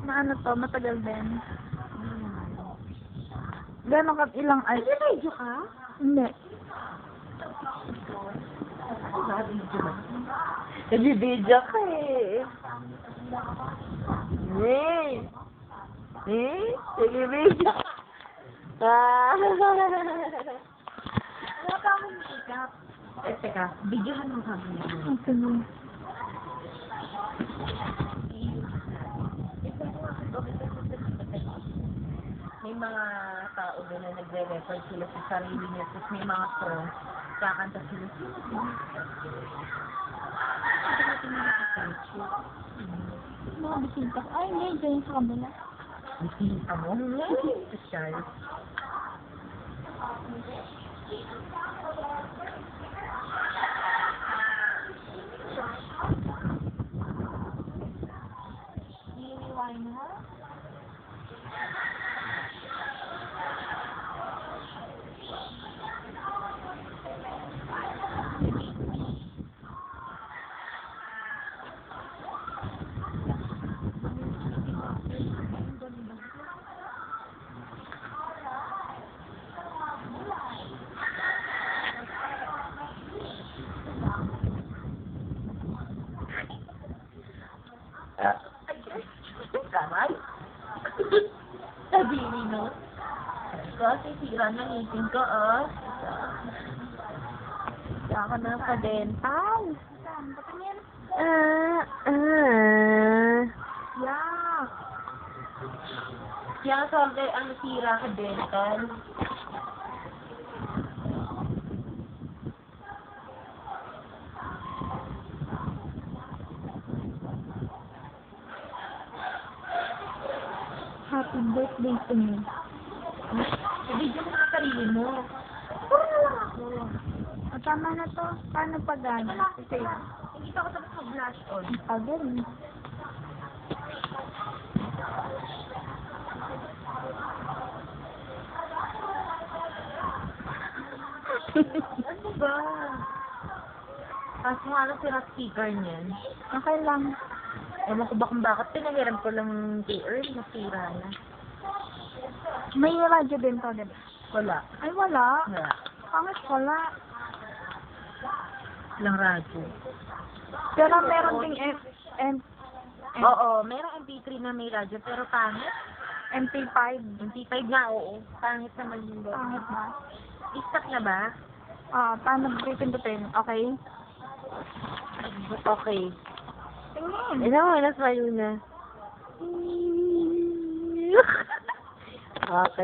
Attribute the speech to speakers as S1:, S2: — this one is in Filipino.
S1: Na ano to, matagal din. Gano'n ka ilang ay?
S2: Nag-video ka?
S1: Hindi.
S2: Nag-video ka eh. Eh? Nag-video ka.
S1: Wala pa akong makeup.
S2: Teka, videohan mo kami niya.
S1: Sige.
S2: May mga tao din na nagre-record sila sa sarili niya, tapos may mga songs, kakanta sila.
S1: Mga bisita. Ay, hindi. Diyan sa kabila.
S2: Bisita mo? Special.
S1: Iniiwan mo?
S2: Kamay? Sabili no? Kasi sira ng ngipin ko, oh.
S1: Kaya ako na ka-dental. Saan? Patingin? Yak!
S2: Yung solder ang sira ka dental.
S1: Happy birthday to me.
S2: Video mo sa sarili mo.
S1: O, tama na to. Paano pa gano'n?
S2: Hindi pa ako tapos mag-blush on.
S1: Pagod.
S2: Ano ba? Kaso nga lang sira speaker niyan.
S1: Okay lang.
S2: Ewan ko ba kung bakit pinahiram ko lang kay Earl, nasira na.
S1: May radyo din to, diba?
S2: Wala.
S1: Ay, wala.
S2: Wala.
S1: Pangit wala.
S2: Lang radyo.
S1: Pero meron ding
S2: Oo, merong MP3 na may radyo, pero pangit.
S1: MP5.
S2: MP5 nga, oo. Pangit naman yung doon.
S1: Pangit na.
S2: I-stop na ba?
S1: Paano pipindutin? Okay?
S2: Okay.
S1: Tingin.
S2: Ina mo, nasmayo na. Okay.